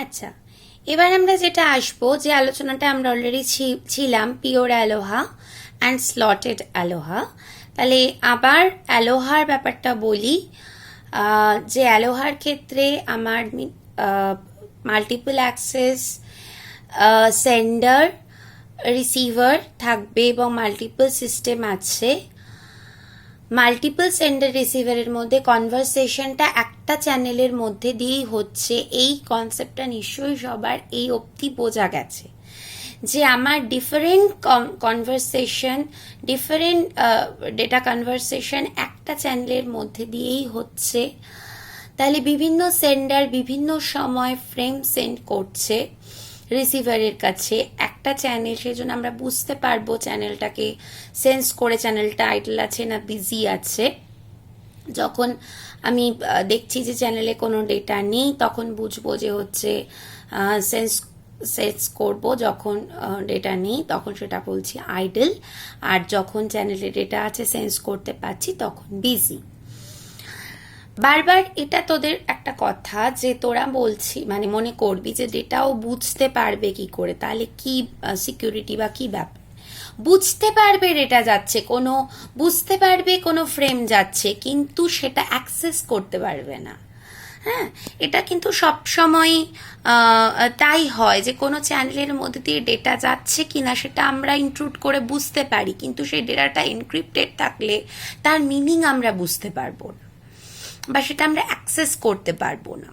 আচ্ছা, এবার আমরা যেটা আসবো, যে আলোচনাটা আমরা অলরেডি ছিলাম, পিওর অ্যালোহা অ্যান্ড স্লটেড অ্যালোহা। তাহলে আবার অ্যালোহার ব্যাপারটা বলি। যে অ্যালোহার ক্ষেত্রে আমার মাল্টিপল অ্যাক্সেস সেন্ডার রিসিভার থাকবে এবং মাল্টিপল সিস্টেম আছে। মাল্টিপল সেন্ডার রিসিভারের মধ্যে কনভারসেশনটা একটা চ্যানেলের মধ্যে দিয়েই হচ্ছে, এই কনসেপ্টটা নিশ্চয়ই সবার এই অবধি বোঝা গেছে যে আমার different conversation, different data conversation একটা চ্যানেলের মধ্যে দিয়েই হচ্ছে। তাহলে বিভিন্ন সেন্ডার বিভিন্ন সময় ফ্রেম সেন্ড করছে রিসিভারের কাছে একটা চ্যানেল, সেই জন্য আমরা বুঝতে পারবো চ্যানেলটাকে সেন্স করে চ্যানেলটা আইডল আছে না বিজি আছে। যখন আমি দেখছি যে চ্যানেলে কোনো ডেটা নেই, তখন বুঝবো যে হচ্ছে সেন্স করব। যখন ডেটা নেই তখন সেটা বলছি আইডল, আর যখন চ্যানেলে ডেটা আছে সেন্স করতে পারছি তখন বিজি। বারবার এটা তোদের একটা কথা যে তোরা বলছি মানে মনে করবি যে ডেটাও বুঝতে পারবে কি করে, তাহলে কি সিকিউরিটি বা কি ব্যাপার? বুঝতে পারবে ডেটা যাচ্ছে, কোনো বুঝতে পারবে কোনো ফ্রেম যাচ্ছে, কিন্তু সেটা অ্যাক্সেস করতে পারবে না। হ্যাঁ, এটা কিন্তু সবসময় তাই হয় যে কোনো চ্যানেলের মধ্যে দিয়ে ডেটা যাচ্ছে কিনা সেটা আমরা ইনক্লুড করে বুঝতে পারি, কিন্তু সেই ডেটাটা এনক্রিপ্টেড থাকলে তার মিনিং আমরা বুঝতে পারবো না বা সেটা আমরা অ্যাক্সেস করতে পারবো না।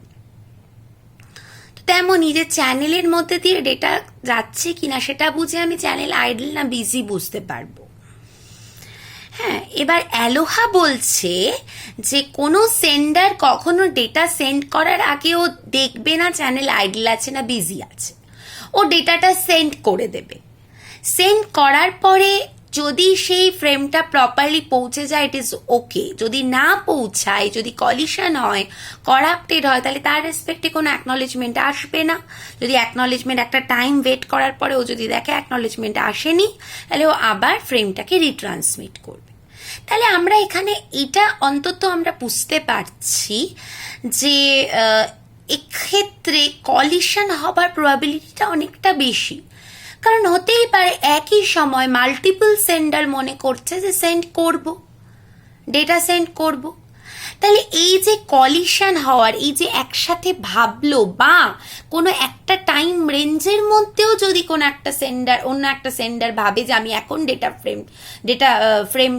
তেমনই যে চ্যানেলের মধ্যে দিয়ে ডেটা যাচ্ছে কিনা সেটা বুঝে আমি চ্যানেল আইডল না বিজি বুঝতে পারবো। হ্যাঁ, এবার অ্যালোহা বলছে যে কোনো সেন্ডার কখনো ডেটা সেন্ড করার আগেও দেখবে না চ্যানেল আইডল আছে না বিজি আছে, ও ডেটাটা সেন্ড করে দেবে। সেন্ড করার পরে যদি সেই ফ্রেমটা প্রপারলি পৌঁছে যায় ইট ইজ ওকে, যদি না পৌঁছায়, যদি কলিশন হয়, করাপ্টেড হয়, তাহলে তার রেসপেক্টে কোনো অ্যাকনলেজমেন্ট আসবে না। যদি অ্যাকনলেজমেন্ট একটা টাইম ওয়েট করার পরে ও যদি দেখে অ্যাকনলেজমেন্ট আসেনি, তাহলে ও আবার ফ্রেমটাকে রিট্রান্সমিট করবে। তাহলে আমরা এখানে এটা অন্তত আমরা বুঝতে পারছি যে এক্ষেত্রে কলিশন হবার প্রবাবিলিটিটা অনেকটা বেশি, কারণ হতেই পারে একই সময় মাল্টিপল সেন্ডার মনে করছে যে সেন্ড করব, ডেটা সেন্ড করব। তাহলে এই যে কলিশন হওয়ার, এই যে একসাথে ভাবলো বা কোনো একটা টাইম রেঞ্জের মধ্যেও যদি কোনো একটা সেন্ডার অন্য একটা সেন্ডার ভাবে যে আমি এখন ডেটা ফ্রেম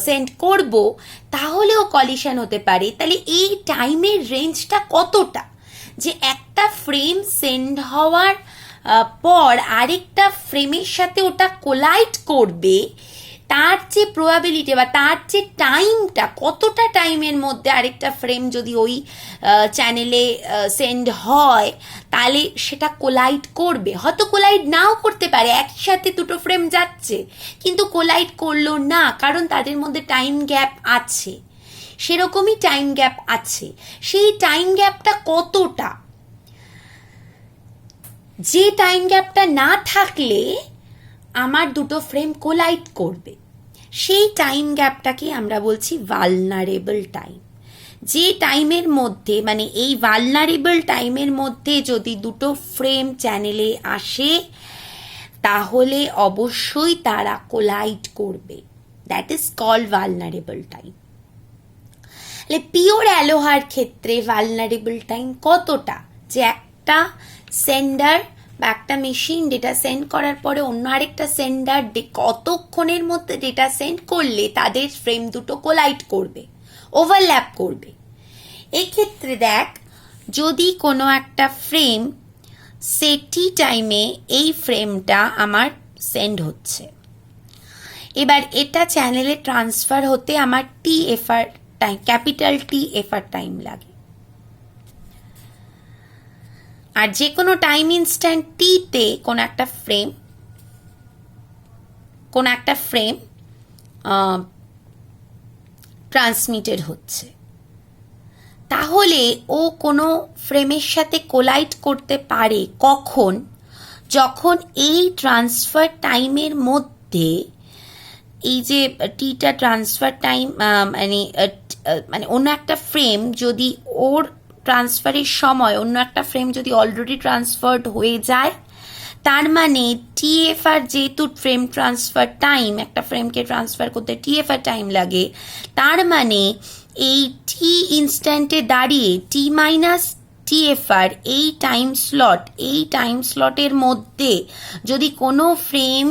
সেন্ড করব, তাহলেও কলিশন হতে পারে। তাহলে এই টাইমের রেঞ্জটা কতটা, যে একটা ফ্রেম সেন্ড হওয়ার পর আরেকটা ফ্রেমের সাথে ওটা কোলাইড করবে, তার যে প্রবাবিলিটি বা তার যে টাইমটা, কতটা টাইমের মধ্যে আরেকটা ফ্রেম যদি ওই চ্যানেলে সেন্ড হয় তাহলে সেটা কোলাইড করবে। হয়তো কোলাইড নাও করতে পারে, একই সাথে দুটো ফ্রেম যাচ্ছে কিন্তু কোলাইড করলো না, কারণ তাদের মধ্যে টাইম গ্যাপ আছে, সেরকমই টাইম গ্যাপ আছে। সেই টাইম গ্যাপটা কতটা, যে টাইম গ্যাপটা না থাকলে আমার দুটো ফ্রেম কোলাইড করবে, সেই টাইম গ্যাপটাকে আমরা বলছি ভালনারেবল টাইম। যে টাইমের মধ্যে মানে এই ভালনারেবল টাইমের মধ্যে যদি দুটো ফ্রেম চ্যানেলে আসে তাহলে অবশ্যই তারা কোলাইড করবে, that is called vulnerable time. Pure অ্যালোহার ক্ষেত্রে ভালনারেবল টাইম কতটা, যে একটা সেন্ডার বা একটা মেশিন ডেটা সেন্ড করার পরে অন্য আরেকটা সেন্ডার কতক্ষণের মধ্যে ডেটা সেন্ড করলে তাদের ফ্রেম দুটো কোলাইড করবে, ওভারল্যাপ করবে। এক্ষেত্রে দেখ, যদি কোনো একটা ফ্রেম সেটি টাইমে এই ফ্রেমটা আমার সেন্ড হচ্ছে, এবার এটা চ্যানেলে ট্রান্সফার হতে আমার TFR time, capital TFR time লাগে। আর যে কোনো টাইম ইনস্ট্যান্ট টিতে কোনো একটা ফ্রেম ট্রান্সমিটেড হচ্ছে, তাহলে ও কোনো ফ্রেমের সাথে কোলাইড করতে পারে কখন, যখন এই ট্রান্সফার টাইমের মধ্যে এই যে টিটা ট্রান্সফার টাইম মানে অন্য একটা ফ্রেম যদি ওর ট্রান্সফারের সময় অন্য একটা ফ্রেম যদি অলরেডি ট্রান্সফার্ড হয়ে যায়, তার মানে টিএফআর যেহেতু ফ্রেম ট্রান্সফার টাইম, একটা ফ্রেমকে ট্রান্সফার করতে টিএফআর টাইম লাগে, তার মানে এই টি ইনস্ট্যান্টে দাঁড়িয়ে টি মাইনাস টিএফআর এই টাইম স্লটের মধ্যে যদি কোনো ফ্রেম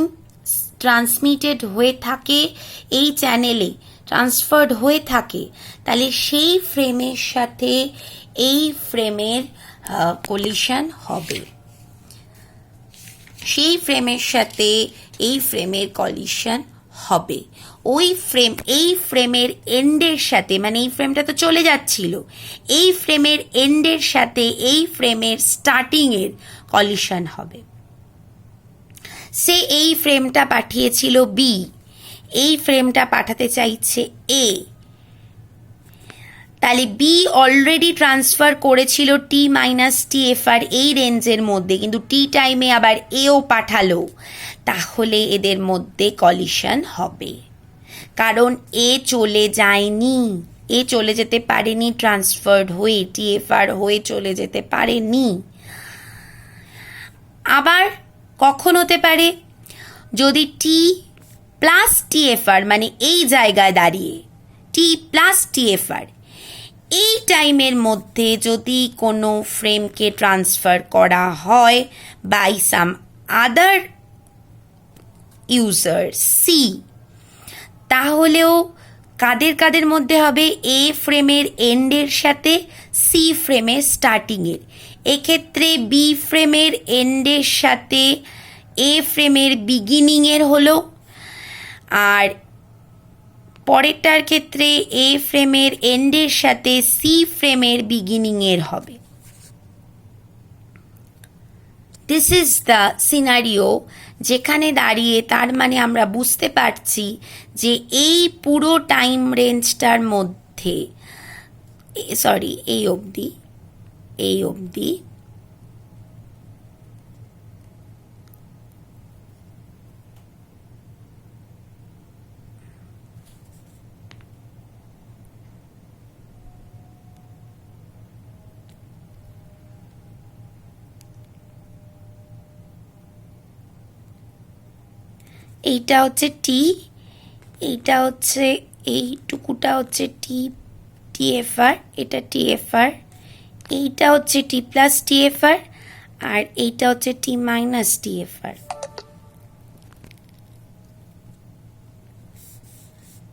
ট্রান্সমিটেড হয়ে থাকে, এই চ্যানেলে ট্রান্সফার্ড হয়ে থাকে, তাহলে সেই ফ্রেমের সাথে এই ফ্রেমের কোলিশন হবে, সেই ফ্রেমের সাথে এই ফ্রেমের কলিশন হবে। এই ফ্রেমের এন্ডের সাথে, মানে এই ফ্রেমটা তো চলে যাচ্ছিল, এই ফ্রেমের এন্ডের সাথে এই ফ্রেমের স্টার্টিংয়ের কলিশন হবে। সে এই ফ্রেমটা পাঠিয়েছিল বি, এই ফ্রেমটা পাঠাতে চাইছে এ, তাহলে বি অলরেডি ট্রান্সফার করেছিল টি মাইনাস টিএফআর এই রেঞ্জের মধ্যে, কিন্তু টি টাইমে আবার এও পাঠালো, তাহলে এদের মধ্যে কলিশন হবে, কারণ এ চলে যায়নি, এ চলে যেতে পারেনি ট্রান্সফার্ড হয়ে, টিএফআর হয়ে চলে যেতে পারেনি। আবার কখন হতে পারে? যদি টি প্লাস টিএফআর, মানে এই জায়গায় দাঁড়িয়ে টি প্লাস টিএফআর এই টাইমের মধ্যে যদি কোনো ফ্রেমকে ট্রান্সফার করা হয় বাই সাম আদার ইউজার সি, তাহলেও কাদের মধ্যে হবে? এ ফ্রেমের এন্ডের সাথে সি ফ্রেমের স্টার্টিংয়ের। এক্ষেত্রে বি ফ্রেমের এন্ডের সাথে এ ফ্রেমের বিগিনিংয়ের হলো, আর পরেরটার ক্ষেত্রে এ ফ্রেমের এন্ডের সাথে সি ফ্রেমের বিগিনিংয়ের হবে। দিস ইজ দ্য সিনারিও, যেখানে দাঁড়িয়ে তার মানে আমরা বুঝতে পারছি যে এই পুরো টাইম রেঞ্জটার মধ্যে, এই অবধি এইটা হচ্ছে টি, এইটা হচ্ছে এইটুকুটা হচ্ছে টিএফআর, এটা টিএফআর, এইটা হচ্ছে টি প্লাস টিএফআর, আর এইটা হচ্ছে টি মাইনাস টিএফআর।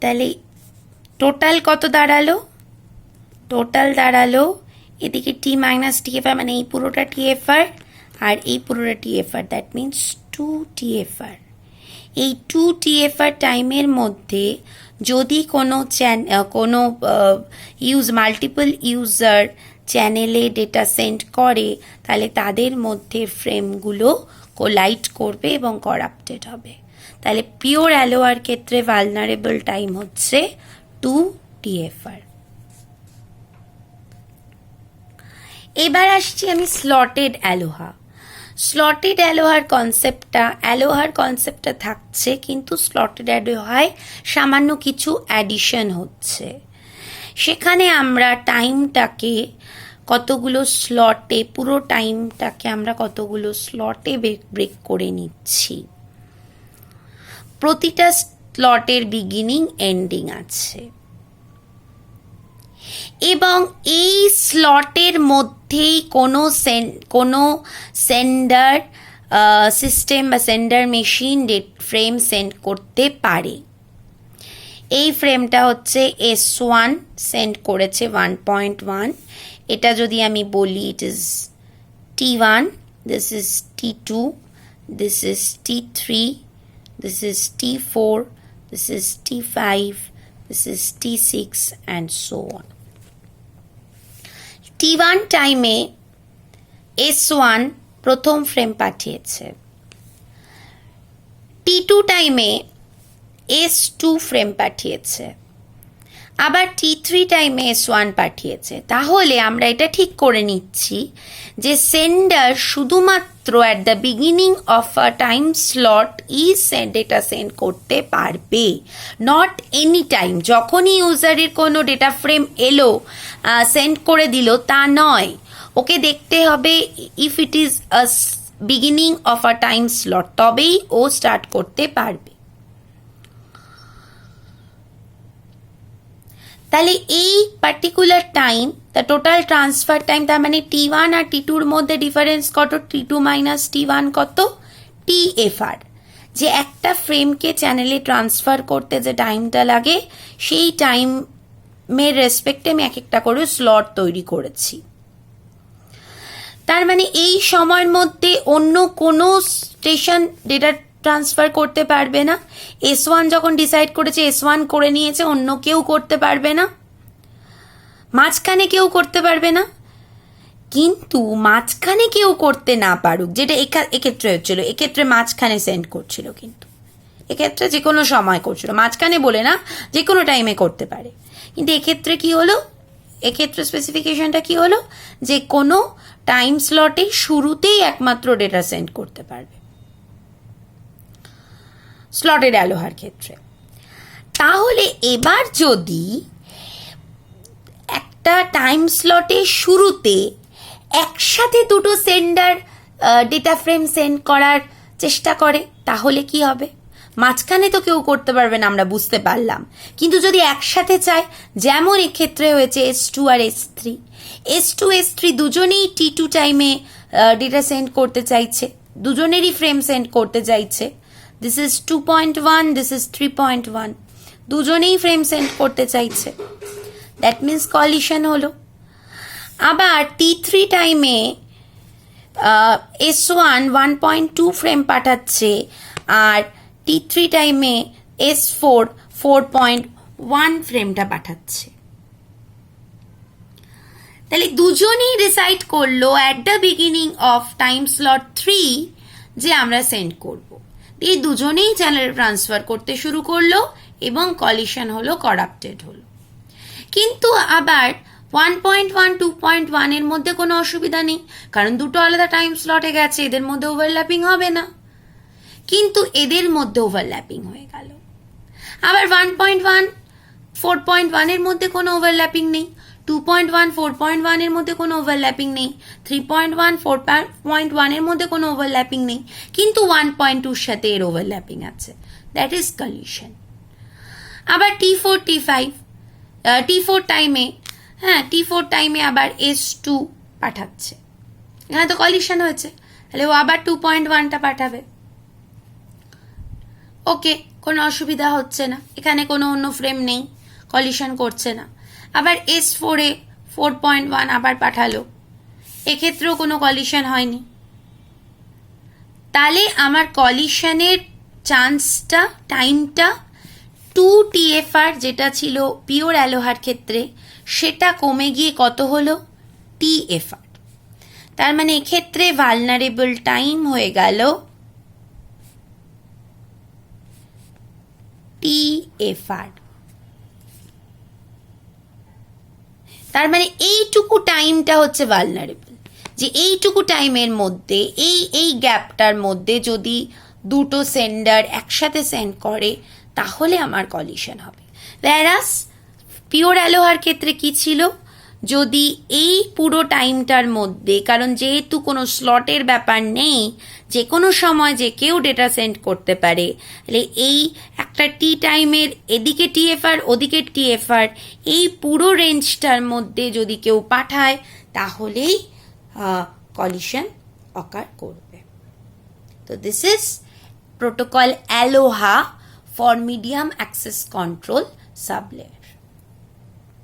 তাহলে টোটাল কত দাঁড়ালো? টোটাল দাঁড়ালো এদিকে টি মাইনাস টিএফআর, মানে এই পুরোটা টিএফআর আর এই পুরোটা টিএফআর, দ্যাট মিনস 2 টিএফআর। এই 2 টিএফআর টাইমের মধ্যে যদি কোনো মাল্টিপল ইউজার চ্যানেলে ডেটা সেন্ড করে, তাহলে তাদের মধ্যে ফ্রেমগুলো কোলাইড করবে এবং করাপ্টেড হবে। তাহলে পিওর অ্যালোয়ার ক্ষেত্রে ভালনারেবল টাইম হচ্ছে 2 টিএফআর। এবার আসছি আমি স্লটেড অ্যালোহা। স্লটেড অ্যালোহার কনসেপ্টটা থাকছে, কিন্তু স্লটেড অ্যালোহায় সামান্য কিছু অ্যাডিশন হচ্ছে। সেখানে আমরা টাইমটাকে কতগুলো স্লটে, পুরো টাইমটাকে আমরা কতগুলো স্লটে ব্রেক করে নিচ্ছি। প্রতিটা স্লটের বিগিনিং এন্ডিং আছে, এবং এই স্লটের মধ্যেই কোনো সেন্ডার সিস্টেম বা সেন্ডার মেশিন ফ্রেম সেন্ড করতে পারে। এই ফ্রেমটা হচ্ছে S1 সেন্ড করেছে 1.1, এটা যদি আমি বলি it is T1, this is T2, this is T3, this is T4, this is T5, this is T6 and so on. T1 টাইমে S1 প্রথম ফ্রেম পাঠিয়েছে, T2 টাইমে S2 ফ্রেম পাঠিয়েছে, আবার T3 টাইমে S1 পাঠিয়েছে, তাহলে আমরা এটা ঠিক করে নিচ্ছি যে সেন্ডার শুধুমাত্র at the beginning of a time slot data send করতে পারবে, নট এনি টাইম। যখনই ইউজারের কোনো ডেটা ফ্রেম এলো সেন্ড করে দিল তা নয়, ওকে দেখতে হবে if it is a beginning of a time slot, তবেই ও স্টার্ট করতে পারবে। তাহলে এই particular time, the total transfer time, তার মানে T1 আর T2-র মধ্যে ডিফারেন্স কত? T2 মাইনাস T1 কত? TFR। যে একটা ফ্রেমকে চ্যানেলে ট্রান্সফার করতে যে টাইমটা লাগে, সেই টাইমের রেসপেক্টে আমি এক একটা করে স্লট তৈরি করেছি। তার মানে এই সময়ের মধ্যে অন্য কোনো স্টেশন ডেটা ট্রান্সফার করতে পারবে না। S1 যখন ডিসাইড করেছে, S1 করে নিয়েছে, অন্য কেউ করতে পারবে না, মাঝখানে কেউ করতে পারবে না। কিন্তু মাঝখানে কেউ করতে না পারুক, যেটা এক্ষেত্রে হচ্ছিল, এক্ষেত্রে মাঝখানে সেন্ড করছিল, কিন্তু এক্ষেত্রে যে কোনো সময় করছিল, মাঝখানে বলে না, যে কোনো টাইমে করতে পারে। কিন্তু এক্ষেত্রে কি হলো, এক্ষেত্রে স্পেসিফিকেশনটা কি হলো, যে কোনো টাইম স্লটে শুরুতেই একমাত্র ডেটা সেন্ড করতে পারবে, স্লটেড অ্যালোহার ক্ষেত্রে। তাহলে এবার যদি একটা টাইম স্লটের শুরুতে একসাথে দুটো সেন্ডার ডেটা ফ্রেম সেন্ড করার চেষ্টা করে, তাহলে কি হবে? মাঝখানে তো কেউ করতে পারবে না, আমরা বুঝতে পারলাম। কিন্তু যদি একসাথে চায়, যেমন এক্ষেত্রে হয়েছে S2 আর S3 দুজনেই T2 টাইমে ডেটা সেন্ড করতে চাইছে, দুজনেরই ফ্রেম সেন্ড করতে চাইছে। দিস ইজ 2.1, দিস ইজ 3.1, দুজনেই ফ্রেম সেন্ড করতে চাইছে, দ্যাট মিনস কলিশন হলো। আবার T3 টাইমে S1 1.2 ফ্রেম পাঠাচ্ছে, আর T3 টাইমে S4 4.1 ফ্রেমটা পাঠাচ্ছে। তাহলে দুজনেই ডিসাইড করলো at the beginning of time slot 3 যে আমরা সেন্ড করব। এই দুজনেই চ্যানেল ট্রান্সফার করতে শুরু করলো এবং কলিশন হলো, করাপ্টেড হলো। কিন্তু আবার 1.1 2.1 এর মধ্যে কোনো অসুবিধা নেই, কারণ দুটো আলাদা টাইম স্লটে গেছে, এদের মধ্যে ওভারল্যাপিং হবে না। কিন্তু এদের মধ্যে ওভারল্যাপিং হয়ে গেল। আবার 1.1 4.1 এর মধ্যে কোনো ওভারল্যাপিং নেই, 2.1 4.1 এর মধ্যে কোনো ওভারল্যাপিং নেই, 3.1 4.1 এর মধ্যে কোনো ওভারল্যাপিং নেই, কিন্তু 1.2 এর সাথে এর ওভারল্যাপিং আছে, দ্যাট ইজ কলিশন। আবার T4 টাইমে, T4 টাইমে আবার S2 পাঠাচ্ছে, এখানে তো কলিশন হয়েছে, তাহলে ও আবার 2.1টা পাঠাবে। ওকে, কোনো অসুবিধা হচ্ছে না, এখানে কোনো অন্য ফ্রেম নেই, কলিশন করছে না। আবার S4 এ 4.1 আবার পাঠালো, এক্ষেত্রেও কোনো কলিশন হয়নি। তাহলে আমার কলিশনের চান্সটা, টাইমটা 2 TFR যেটা ছিল পিওর অ্যালোহার ক্ষেত্রে, সেটা কমে গিয়ে কত হলো? TFR। তার মানে এক্ষেত্রে ভালনারেবল টাইম হয়ে গেল TFR। তার মানে এইটুকু টাইমটা হচ্ছে ভালনারেবল, যে এইটুকু টাইমের মধ্যে, এই গ্যাপটার মধ্যে যদি দুটো সেন্ডার একসাথে সেন্ড করে, তাহলে আমার কলিশন হবে। whereas পিওর অ্যালোহার ক্ষেত্রে কি ছিল, যদি এই পুরো টাইমটার মধ্যে, কারণ যেহেতু কোনো স্লটের ব্যাপার নেই, যে কোনো সময় যে কেউ ডেটা সেন্ড করতে পারে, তাহলে এই একটা টি টাইমের এদিকে TFR ওদিকে TFR, এই পুরো রেঞ্জটার মধ্যে যদি কেউ পাঠায়, তাহলেই কলিশন অকার করবে। তো this is protocol ALOHA for medium access control sublayer.